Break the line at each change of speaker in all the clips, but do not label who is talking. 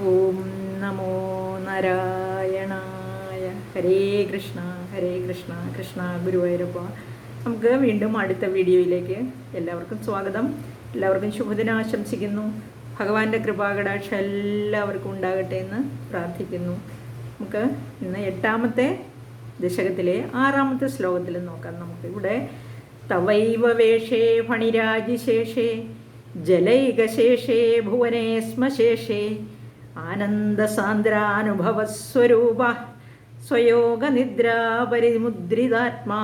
ഓം നമോ നാരായണായ. ഹരേ കൃഷ്ണ ഹരേ കൃഷ്ണ കൃഷ്ണ ഗുരുവായൂരപ്പ. നമുക്ക് വീണ്ടും അടുത്ത വീഡിയോയിലേക്ക് എല്ലാവർക്കും സ്വാഗതം. എല്ലാവർക്കും ശുഭദിനം ആശംസിക്കുന്നു. ഭഗവാന്റെ കൃപാകടാക്ഷം എല്ലാവർക്കും ഉണ്ടാകട്ടെ എന്ന് പ്രാർത്ഥിക്കുന്നു. നമുക്ക് ഇന്ന് 8ാമത്തെ ദശകത്തിലെ 6ാമത്തെ ശ്ലോകത്തിൽ നോക്കാം. നമുക്ക് ഇവിടെ തവൈവ വേഷേ ഫണിരാജിശേഷേ ജലൈകശേഷേ ഭുവനേ സ്മശേഷേ ആനന്ദസാന്ദ്രാനുഭവസ്വരൂപ സ്വയോഗനിദ്രാപരിമുദ്രിതാത്മാ.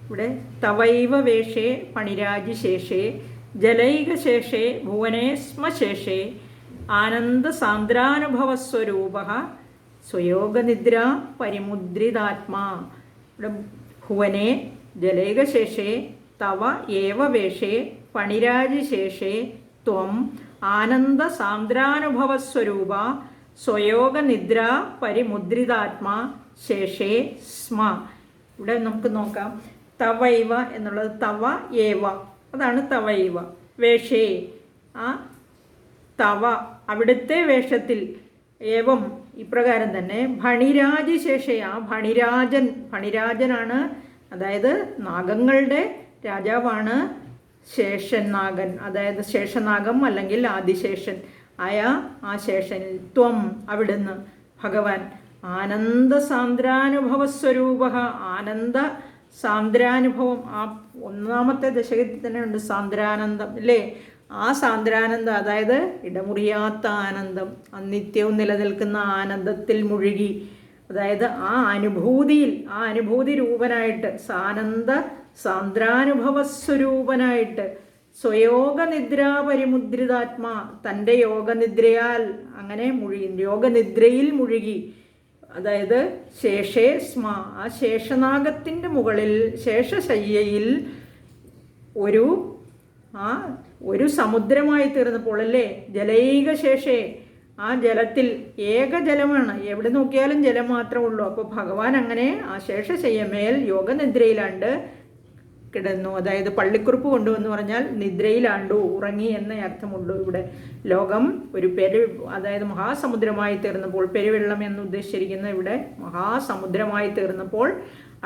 ഇവിടെ തവൈവ വേഷേ പണിരാജിശേഷേ ജലൈകശേഷേ ഭുവനേ സ്മശേഷേ ആനന്ദസാന്ദ്രാനുഭവസ്വരൂപ സ്വയോഗനിദ്രാ പരിമുദ്രിതാത്മാ. ഇവിടെ ഭുവനേ ജലൈകശേഷേ തവ ഏവ വേഷേ പണിരാജിശേഷേ ത്വം ആനന്ദ സാന്ദ്രാനുഭവസ്വരൂപ സ്വയോഗനിദ്ര പരിമുദ്രിതാത്മാ ശേഷേ സ്മ. ഇവിടെ നമുക്ക് നോക്കാം. തവൈവ എന്നുള്ളത് തവ ഏവ, അതാണ് തവൈവ. വേഷേ ആ തവ അവിടുത്തെ വേഷത്തിൽ, ഏവം ഇപ്രകാരം തന്നെ ഭണിരാജിശേഷേ ആ ഭണിരാജനാണ്, അതായത് നാഗങ്ങളുടെ രാജാവാണ് ശേഷൻ നാഗൻ, അതായത് ശേഷനാഗം അല്ലെങ്കിൽ ആദിശേഷൻ ആയ ആ ശേഷനിൽ ത്വം അവിടുന്ന് ഭഗവാൻ ആനന്ദ സാന്ദ്രാനുഭവസ്വരൂപ. ആനന്ദ സാന്ദ്രാനുഭവം ആ 1ാമത്തെ ദശകത്തിൽ തന്നെ ഉണ്ട് സാന്ദ്രാനന്ദം അല്ലേ. ആ സാന്ദ്രാനന്ദം, അതായത് ഇടമുറിയാത്ത ആനന്ദം, നിത്യവും നിലനിൽക്കുന്ന ആനന്ദത്തിൽ മുഴുകി, അതായത് ആ അനുഭൂതിയിൽ, ആ അനുഭൂതി രൂപനായിട്ട് ആനന്ദ സാന്ദ്രാനുഭവസ്വരൂപനായിട്ട് സ്വയോഗനിദ്രാ പരിമുദ്രിതാത്മാ, തൻ്റെ യോഗനിദ്രയാൽ അങ്ങനെ യോഗനിദ്രയിൽ മുഴുകി, അതായത് ശേഷേ സ്മ ആ ശേഷനാഗത്തിൻ്റെ മുകളിൽ ശേഷശയ്യയിൽ ഒരു സമുദ്രമായി തീർന്നപ്പോൾ അല്ലേ. ജലൈകശേഷേ ആ ജലത്തിൽ ഏകജലമാണ്, എവിടെ നോക്കിയാലും ജലം മാത്രമേ ഉള്ളൂ. അപ്പോൾ ഭഗവാൻ അങ്ങനെ ആ ശേഷശയ്യമേൽ യോഗനിദ്രയിലാണ്ട് കിടന്നു. അതായത് പള്ളിക്കുറിപ്പ് കൊണ്ടുവന്ന് പറഞ്ഞാൽ നിദ്രയിലാണ്ടു, ഉറങ്ങി എന്ന അർത്ഥമുള്ളൂ. ഇവിടെ ലോകം ഒരു അതായത് മഹാസമുദ്രമായി തീർന്നപ്പോൾ, പെരുവെള്ളം എന്ന് ഉദ്ദേശിച്ചിരിക്കുന്ന ഇവിടെ മഹാസമുദ്രമായി തീർന്നപ്പോൾ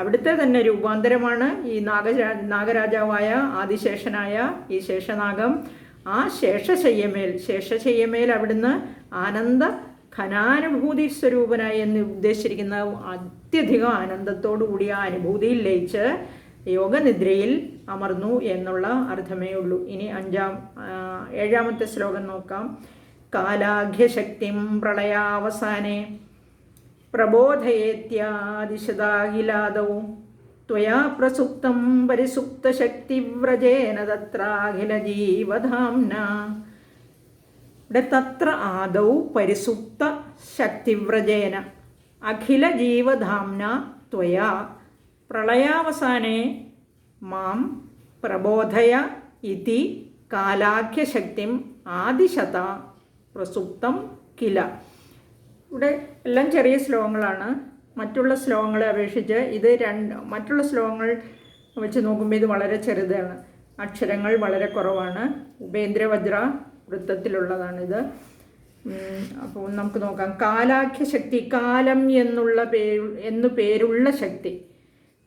അവിടുത്തെ തന്നെ രൂപാന്തരമാണ് ഈ നാഗരാജാവായ ആദിശേഷനായ ഈ ശേഷനാഗം. ആ ശേഷശയ്യമേൽ അവിടുന്ന് ആനന്ദ ഘനാനുഭൂതി സ്വരൂപനായി എന്ന് ഉദ്ദേശിച്ചിരിക്കുന്ന അത്യധികം ആനന്ദത്തോടു കൂടി ആ അനുഭൂതിയിൽ ലയിച്ച് യോഗനിദ്രയിൽ അമർന്നു എന്നുള്ള അർത്ഥമേ ഉള്ളൂ. ഇനി 7ാമത്തെ ശ്ലോകം നോക്കാം. കാലാഘ്യശക്തിം പ്രളയാവസാനേ പ്രബോധയേത്യാദിശതാഖിലാദൗ ത്വയാ പ്രസുപ്തം പരിസുപ്തശക്തിവ്രജേന തത്രാഖില ജീവധാംന. ഇവിടെ തത്ര ആദൗ പരിസുപ്ത ശക്തിവ്രജേന അഖില ജീവധാംന ത്വയാ പ്രളയാവസാനേ മാം പ്രബോധയ ഇതി കാലാഖ്യശക്തിം ആദിശത പ്രസുപ്തം കില. ഇവിടെ എല്ലാം ചെറിയ ശ്ലോകങ്ങളാണ്. മറ്റുള്ള ശ്ലോകങ്ങളെ അപേക്ഷിച്ച് ഇത് മറ്റുള്ള ശ്ലോകങ്ങൾ വെച്ച് നോക്കുമ്പോൾ ഇത് വളരെ ചെറുതാണ്. അക്ഷരങ്ങൾ വളരെ കുറവാണ്. ഉപേന്ദ്രവജ്ര വൃത്തത്തിലുള്ളതാണിത്. അപ്പോൾ നമുക്ക് നോക്കാം. കാലാഖ്യശക്തി, കാലം എന്നു പേരുള്ള ശക്തി.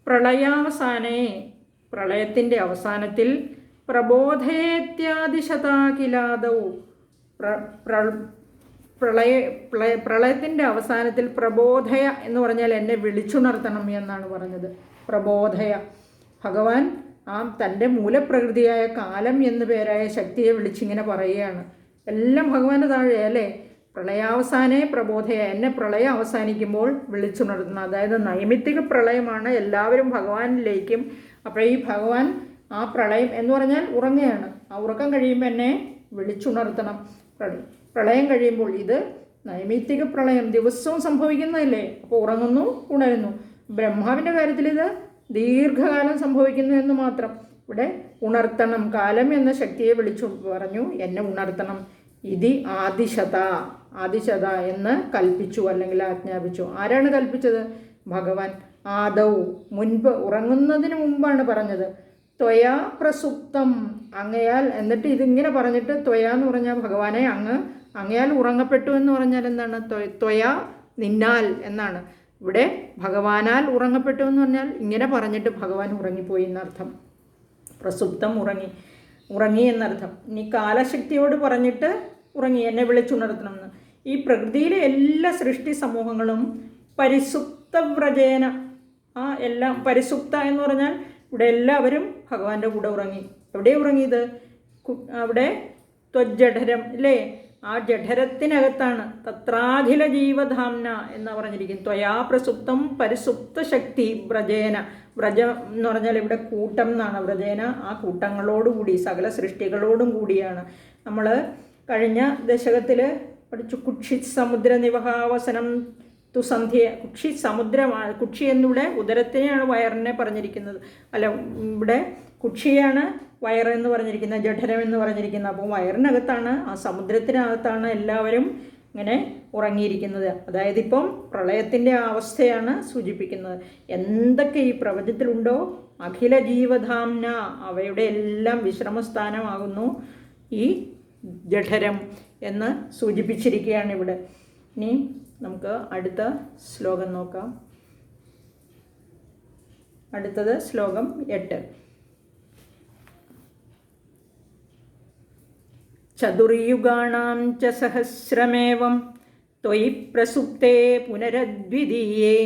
പ്രളയാവസാനേ പ്രളയത്തിൻ്റെ അവസാനത്തിൽ പ്രബോധയേത്യാദിശതാഖിലാദൗ പ്രളയത്തിൻ്റെ അവസാനത്തിൽ പ്രബോധയ എന്ന് പറഞ്ഞാൽ എന്നെ വിളിച്ചുണർത്തണം എന്നാണ് പറഞ്ഞത്. പ്രബോധയ ഭഗവാൻ ആ തൻ്റെ മൂലപ്രകൃതിയായ കാലം എന്നു പേരായ ശക്തിയെ വിളിച്ചിങ്ങനെ പറയുകയാണ്. എല്ലാം ഭഗവാന്റെ താഴെ അല്ലേ. പ്രളയാവസാനേ പ്രബോധയ, എന്നെ പ്രളയം അവസാനിക്കുമ്പോൾ വിളിച്ചുണർത്തണം. അതായത് നൈമിത്തിക പ്രളയമാണ്, എല്ലാവരും ഭഗവാനിലേക്കും. അപ്പോൾ ഈ ഭഗവാൻ ആ പ്രളയം എന്ന് പറഞ്ഞാൽ ഉറങ്ങുകയാണ്. ആ ഉറക്കം കഴിയുമ്പോൾ എന്നെ വിളിച്ചുണർത്തണം. പ്രളയം കഴിയുമ്പോൾ ഇത് നൈമിത്തിക പ്രളയം ദിവസവും സംഭവിക്കുന്നതല്ലേ. അപ്പോൾ ഉറങ്ങുന്നു, ഉണരുന്നു. ബ്രഹ്മാവിൻ്റെ കാര്യത്തിൽ ഇത് ദീർഘകാലം സംഭവിക്കുന്നു എന്ന് മാത്രം. ഇവിടെ ഉണർത്തണം, കാലം എന്ന ശക്തിയെ വിളിച്ചു പറഞ്ഞു എന്നെ ഉണർത്തണം. ഇതി ആദിശത എന്ന് കൽപ്പിച്ചു അല്ലെങ്കിൽ ആജ്ഞാപിച്ചു. ആരാണ് കൽപ്പിച്ചത്? ഭഗവാൻ. ആദൗ മുൻപ്, ഉറങ്ങുന്നതിന് മുമ്പാണ് പറഞ്ഞത്. ത്വയാ പ്രസുപ്തം അങ്ങയാൽ, എന്നിട്ട് ഇതിങ്ങനെ പറഞ്ഞിട്ട് ത്വയ എന്ന് പറഞ്ഞാൽ ഭഗവാനെ അങ്ങ് അങ്ങയാൽ ഉറങ്ങപ്പെട്ടു എന്ന് പറഞ്ഞാൽ എന്താണ്? ത്വയാ, നിന്നാൽ എന്നാണ്. ഇവിടെ ഭഗവാനാൽ ഉറങ്ങപ്പെട്ടു എന്ന് പറഞ്ഞാൽ ഇങ്ങനെ പറഞ്ഞിട്ട് ഭഗവാൻ ഉറങ്ങിപ്പോയി എന്നർത്ഥം. പ്രസുപ്തം, ഉറങ്ങി എന്നർത്ഥം. ഇനി കാലശക്തിയോട് പറഞ്ഞിട്ട് ഉറങ്ങി, എന്നെ വിളിച്ചുണർത്തണം എന്ന്. ഈ പ്രകൃതിയിലെ എല്ലാ സൃഷ്ടി സമൂഹങ്ങളും പരിസുപ്തവ്രജേന, എല്ലാം പരിസുപ്ത എന്ന് പറഞ്ഞാൽ ഇവിടെ എല്ലാവരും ഭഗവാന്റെ കൂടെ ഉറങ്ങി. എവിടെ ഉറങ്ങിയത്? അവിടെ ത്വജ്ജഠരം അല്ലേ, ആ ജഠരത്തിനകത്താണ്. തത്രാഖില ജീവധാംന എന്ന് പറഞ്ഞിരിക്കുന്നു. ത്വയാ പ്രസുപ്തം പരിസുപ്ത ശക്തി വ്രജേന. വ്രജം എന്ന് പറഞ്ഞാൽ ഇവിടെ കൂട്ടം എന്നാണ്. വ്രജേന ആ കൂട്ടങ്ങളോടുകൂടി, സകല സൃഷ്ടികളോടും കൂടിയാണ്. നമ്മൾ കഴിഞ്ഞ ദശകത്തിൽ പഠിച്ചു കുക്ഷിത് സമുദ്ര നിവഹാവസനം തു സന്ധ്യ. കുക്ഷി സമുദ്രമാണ്. കുക്ഷി എന്നിവിടെ ഉദരത്തിനെയാണ്, വയറിനെ പറഞ്ഞിരിക്കുന്നത്. അല്ല, ഇവിടെ കുക്ഷിയാണ് വയറെന്ന് പറഞ്ഞിരിക്കുന്നത്, ജഠരം എന്ന് പറഞ്ഞിരിക്കുന്നത്. അപ്പോൾ വയറിനകത്താണ്, ആ സമുദ്രത്തിനകത്താണ് എല്ലാവരും ഇങ്ങനെ ഉറങ്ങിയിരിക്കുന്നത്. അതായത് ഇപ്പം പ്രളയത്തിൻ്റെ അവസ്ഥയാണ് സൂചിപ്പിക്കുന്നത്. എന്തൊക്കെ ഈ പ്രപഞ്ചത്തിലുണ്ടോ അഖില ജീവധാംന, അവയുടെ എല്ലാം വിശ്രമസ്ഥാനമാകുന്നു ഈ ജഠരം എന്ന് സൂചിപ്പിച്ചിരിക്കുകയാണ് ഇവിടെ. ഇനി നമുക്ക് അടുത്ത ശ്ലോകം നോക്കാം. അടുത്തത് ശ്ലോകം 8. ചതുർയുഗാണാം ച സഹസ്രമേവം ത്വയി പ്രസുപ്തേ പുനരദ്വിതീയേ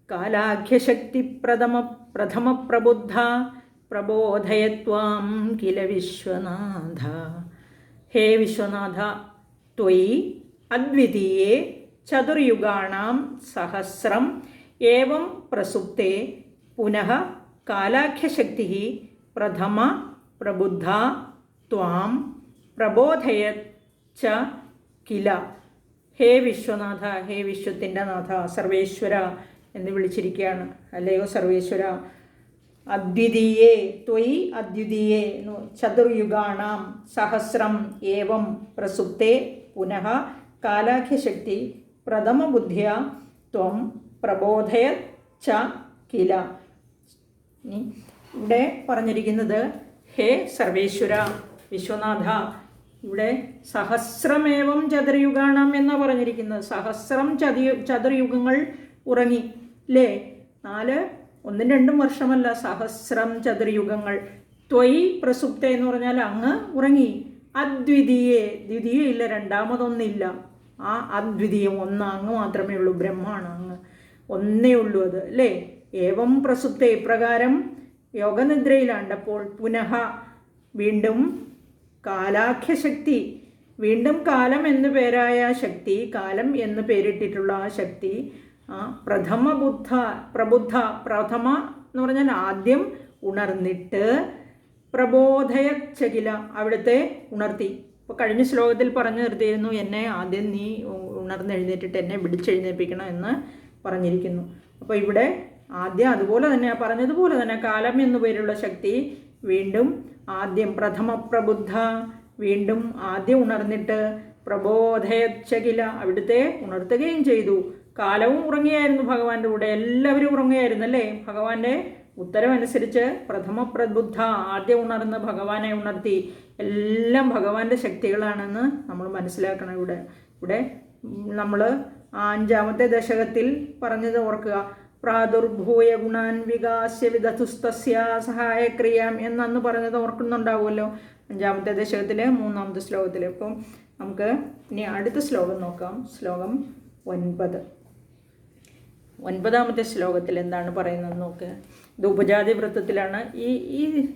കാലാഖ്യശക്തി പ്രഥമ പ്രബുദ്ധ പ്രബോധയത്വാം കില വിശ്വനാഥ. ഹേ വിശ്വനാഥ, ത്വയി അദ്വിതീയേ ചതുർയുഗാണാം സഹസ്രം ഏവം പ്രസുപ്തേ പുനഃ കാലാഖ്യശക്തി പ്രഥമ പ്രബുദ്ധ ത്വാം പ്രബോധയത് ച കില. ഹേ വിശ്വനാഥ, ഹേ വിശ്വത്തിൻ്റെ നാഥ, സർവേശ്വര എന്ന് വിളിച്ചിരിക്കുകയാണ്. അല്ലയോ സർവേശ്വര. അദ്വിതീയേ, ത്വയി അദ്വിതീയേ, ചതുർയുഗാണാം സഹസ്രം ഏവം പ്രസുപ്തേ പുനഃ കാലാഖ്യശക്തി പ്രഥമ ബുദ്ധ്യ ത്വം പ്രബോധയത് ച കില. ഇവിടെ പറഞ്ഞിരിക്കുന്നത് ഹേ സർവേശ്വര, വിശ്വനാഥ. ഇവിടെ സഹസ്രമേവം ചതുർയുഗാണം എന്നാണ് പറഞ്ഞിരിക്കുന്നത്. സഹസ്രം ചതുർയുഗങ്ങൾ ഉറങ്ങി അല്ലേ. 4, 1, 2 വർഷമല്ല, സഹസ്രം ചതുർയുഗങ്ങൾ. ത്വയി പ്രസുപ്ത എന്ന് പറഞ്ഞാൽ അങ്ങ് ഉറങ്ങി. അദ്വിതീയെ, ദ്വിതീയ ഇല്ല, രണ്ടാമതൊന്നില്ല. ആ അദ്വിതീയം ഒന്ന് അങ്ങ് മാത്രമേ ഉള്ളൂ, ബ്രഹ്മാണ് അങ്ങ്, ഒന്നേ ഉള്ളൂ അത് അല്ലേ. ഏവം പ്രസുപ്ത, ഇപ്രകാരം യോഗനിദ്രയിലാണ്ടപ്പോൾ പുനഃ വീണ്ടും കാലാഖ്യശക്തി, വീണ്ടും കാലം എന്നു പേരായ ശക്തി, കാലം എന്ന് പേരിട്ടിട്ടുള്ള ആ ശക്തി പ്രഥമ എന്ന് പറഞ്ഞാൽ ആദ്യം ഉണർന്നിട്ട് പ്രബോധയച്ചകില, അവിടുത്തെ ഉണർത്തി. ഇപ്പോൾ കഴിഞ്ഞ ശ്ലോകത്തിൽ പറഞ്ഞു നിർത്തിയിരുന്നു, എന്നെ ആദ്യം നീ ഉണർന്നെഴുന്നേറ്റിട്ട് എന്നെ വിളിച്ചെഴുന്നേൽപ്പിക്കണം എന്ന് പറഞ്ഞിരിക്കുന്നു. അപ്പോൾ ഇവിടെ ആദ്യം അതുപോലെ തന്നെ പറഞ്ഞതുപോലെ തന്നെ കാലം എന്നു പേരുള്ള ശക്തി വീണ്ടും ആദ്യം പ്രഥമ പ്രബുദ്ധ, വീണ്ടും ആദ്യം ഉണർന്നിട്ട് പ്രബോധയച്ചകില, അവിടുത്തെ ഉണർത്തുകയും ചെയ്തു. കാലവും ഉറങ്ങിയായിരുന്നു ഭഗവാന്റെ കൂടെ, എല്ലാവരും ഉറങ്ങിയായിരുന്നു അല്ലേ. ഭഗവാന്റെ ഉത്തരവനുസരിച്ച് പ്രഥമ പ്രബുദ്ധ, ആദ്യം ഉണർന്ന് ഭഗവാനെ ഉണർത്തി. എല്ലാം ഭഗവാന്റെ ശക്തികളാണെന്ന് നമ്മൾ മനസ്സിലാക്കണം. ഇവിടെ നമ്മൾ 5ാമത്തെ ദശകത്തിൽ പറഞ്ഞത് ഓർക്കുക. പ്രാദുർഭൂയ ഗുണാൻ വികാസ്യ വിദധുസ്തസ്യ സഹായക്രിയാം എന്നന്ന് പറഞ്ഞത് ഓർക്കുന്നുണ്ടാവുമല്ലോ 5ാമത്തെ ദശകത്തിലെ 3ാമത്തെ ശ്ലോകത്തിൽ. അപ്പം നമുക്ക് ഇനി അടുത്ത ശ്ലോകം നോക്കാം. ശ്ലോകം 9. 9ാമത്തെ ശ്ലോകത്തിൽ എന്താണ് പറയുന്നത് നോക്ക്. ഇത് ഉപജാതി വൃത്തത്തിലാണ്. ഈ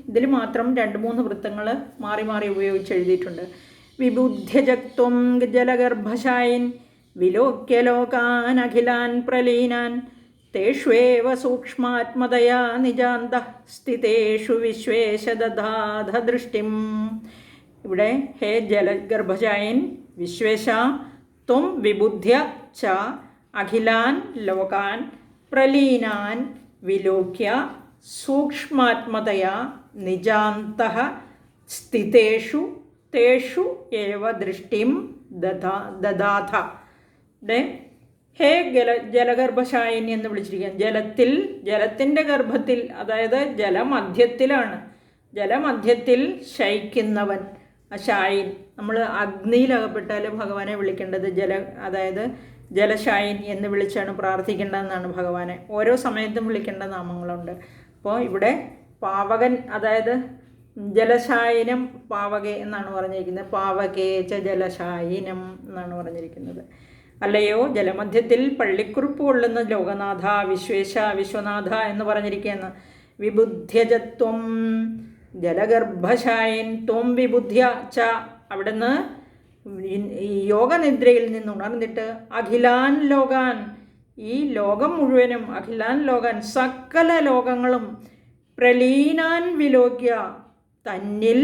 ഇതിൽ മാത്രം 2-3 വൃത്തങ്ങൾ മാറി മാറി ഉപയോഗിച്ച് എഴുതിയിട്ടുണ്ട്. വിബുദ്ധ്യജക്ത്വം ജലഗർഭശായിൻ വിലോക്യലോകാൻ അഖിലാൻ പ്രലീനാൻ തേഷ്വേവ സൂക്ഷ്മാത്മതയാ നിജാന്തഃ സ്ഥിതേഷു വിശ്വേശ ദധാധ ദൃഷ്ടിം. ഇവിടെ ഹേ ജലഗർഭജായൻ വിശ്വേശ ത്വം വിബുദ്ധ്യ ച അഖിലാൻ ലോകാൻ പ്രലീനാൻ വിലോക്യ സൂക്ഷ്മാത്മതയാ നിജാന്തഃ സ്ഥിതേഷു തേഷു ഏവ ദൃഷ്ടിം ദധാധ. ഇവിടെ ഹേ ജലഗർഭശായിനി എന്ന് വിളിച്ചിരിക്കുകയാണ്. ജലത്തിൻ്റെ ഗർഭത്തിൽ, അതായത് ജലമധ്യത്തിലാണ്. ജലമധ്യത്തിൽ ശയിക്കുന്നവൻ ഷായിൻ, നമ്മൾ അഗ്നിയിലകപ്പെട്ടാൽ ഭഗവാനെ വിളിക്കേണ്ടത് അതായത് ജലശായിൻ എന്ന് വിളിച്ചാണ് പ്രാർത്ഥിക്കേണ്ടതെന്നാണ് ഭഗവാനെ. ഓരോ സമയത്തും വിളിക്കേണ്ട നാമങ്ങളുണ്ട്. അപ്പോൾ ഇവിടെ പാവകൻ, അതായത് ജലശായിനം പാവകെ എന്നാണ് പറഞ്ഞിരിക്കുന്നത്. പാവകേ ച ജലശായിനം എന്നാണ് പറഞ്ഞിരിക്കുന്നത്. അല്ലയോ ജലമധ്യത്തിൽ പള്ളിക്കുറിപ്പ് കൊള്ളുന്ന ലോകനാഥ വിശ്വേശ വിശ്വനാഥ എന്ന് പറഞ്ഞിരിക്കുകയെന്ന്. വിബുദ്ധ്യജത്വം ജലഗർഭശായൻ ത്വം വിബുദ്ധ്യ ച, അവിടുന്ന് ഈ യോഗനിദ്രയിൽ നിന്ന് ഉണർന്നിട്ട് അഖിലാൻ ലോകാൻ, ഈ ലോകം മുഴുവനും, അഖിലാൻ ലോകാൻ സകല ലോകങ്ങളും പ്രലീനാൻ വിലോക്യ, തന്നിൽ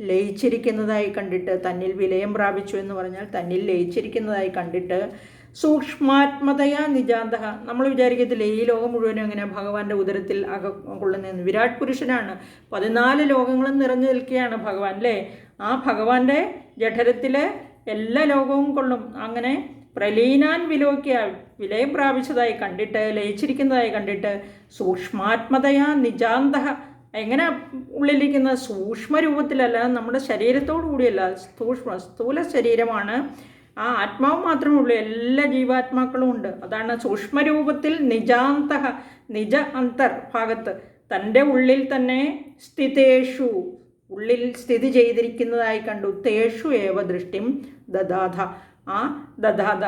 ലയിച്ചിരിക്കുന്നതായി കണ്ടിട്ട്, തന്നിൽ വിലയം പ്രാപിച്ചു എന്ന് പറഞ്ഞാൽ തന്നിൽ ലയിച്ചിരിക്കുന്നതായി കണ്ടിട്ട്, സൂക്ഷ്മാത്മതയാ നിജാന്തഃ, നമ്മൾ വിചാരിക്കത്തില്ലേ ഈ ലോകം മുഴുവനും എങ്ങനെ ഭഗവാന്റെ ഉദരത്തിൽ കൊള്ളുന്നതെന്ന്. വിരാട് പുരുഷനാണ്, 14 ലോകങ്ങളും നിറഞ്ഞു നിൽക്കുകയാണ് ഭഗവാൻ അല്ലേ. ആ ഭഗവാന്റെ ജഠരത്തിലെ എല്ലാ ലോകവും കൊള്ളും. അങ്ങനെ പ്രലീനാൻ വിലോക്യ, വിലയം പ്രാപിച്ചതായി കണ്ടിട്ട്, ലയിച്ചിരിക്കുന്നതായി കണ്ടിട്ട്, സൂക്ഷ്മാത്മതയാ നിജാന്തഃ, എങ്ങനെ ഉള്ളിലിരിക്കുന്ന സൂക്ഷ്മരൂപത്തിലല്ല, നമ്മുടെ ശരീരത്തോടു കൂടിയല്ല, സ്ഥൂല ശരീരമാണ്, ആ ആത്മാവ് മാത്രമേ ഉള്ളൂ, എല്ലാ ജീവാത്മാക്കളും ഉണ്ട്. അതാണ് സൂക്ഷ്മരൂപത്തിൽ നിജാന്തഃ, നിജ അന്തർ ഭാഗത്ത്, തൻ്റെ ഉള്ളിൽ തന്നെ സ്ഥിതേഷു, ഉള്ളിൽ സ്ഥിതി ചെയ്തിരിക്കുന്നതായി കണ്ടു. തേഷു ഏവ ദൃഷ്ടിം ദദാധ, ആ ദദാധ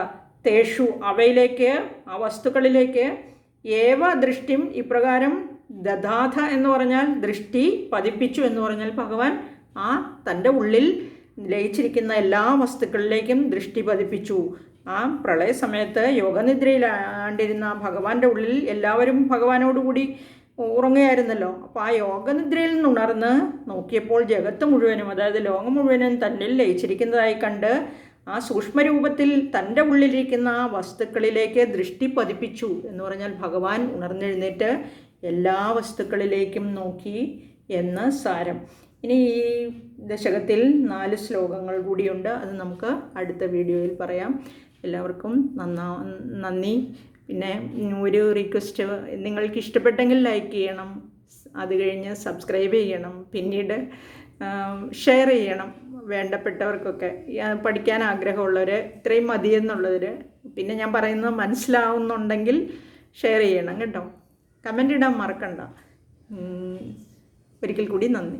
തേഷു, അവയിലേക്ക്, ആ വസ്തുക്കളിലേക്ക്, ഏവ ദൃഷ്ടിം ഇപ്രകാരം, ദദാധ എന്ന് പറഞ്ഞാൽ ദൃഷ്ടി, പതിപ്പിച്ചു എന്ന് പറഞ്ഞാൽ ഭഗവാൻ ആ തൻ്റെ ഉള്ളിൽ ലയിച്ചിരിക്കുന്ന എല്ലാ വസ്തുക്കളിലേക്കും ദൃഷ്ടി പതിപ്പിച്ചു. ആ പ്രളയ സമയത്ത് യോഗനിദ്രയിലാണ്ടിരുന്ന ഭഗവാന്റെ ഉള്ളിൽ എല്ലാവരും ഭഗവാനോടുകൂടി ഉറങ്ങുകയായിരുന്നല്ലോ. അപ്പോൾ ആ യോഗനിദ്രയിൽ നിന്ന് ഉണർന്ന് നോക്കിയപ്പോൾ ജഗത്ത് മുഴുവനും, അതായത് ലോകം മുഴുവനും തന്നിൽ ലയിച്ചിരിക്കുന്നതായി കണ്ട് ആ സൂക്ഷ്മരൂപത്തിൽ തൻ്റെ ഉള്ളിലിരിക്കുന്ന ആ വസ്തുക്കളിലേക്ക് ദൃഷ്ടി പതിപ്പിച്ചു എന്ന് പറഞ്ഞാൽ ഭഗവാൻ ഉണർന്നെഴുന്നേറ്റ് എല്ലാ വസ്തുക്കളിലേക്കും നോക്കി എന്ന് സാരം. ഇനി ഈ ദശകത്തിൽ 4 ശ്ലോകങ്ങൾ കൂടിയുണ്ട്, അത് നമുക്ക് അടുത്ത വീഡിയോയിൽ പറയാം. എല്ലാവർക്കും നന്ദി. പിന്നെ ഒരു റിക്വസ്റ്റ്, നിങ്ങൾക്ക് ഇഷ്ടപ്പെട്ടെങ്കിൽ ലൈക്ക് ചെയ്യണം, അത് കഴിഞ്ഞ് സബ്സ്ക്രൈബ് ചെയ്യണം, പിന്നീട് ഷെയർ ചെയ്യണം വേണ്ടപ്പെട്ടവർക്കൊക്കെ, പഠിക്കാൻ ആഗ്രഹമുള്ളവർ, ഇത്രയും മതിയെന്നുള്ളവർ. പിന്നെ ഞാൻ പറയുന്നത് മനസ്സിലാവുന്നുണ്ടെങ്കിൽ ഷെയർ ചെയ്യണം കേട്ടോ. കമൻ്റ് ഇടാൻ മറക്കണ്ട. ഒരിക്കൽ കൂടി നന്ദി.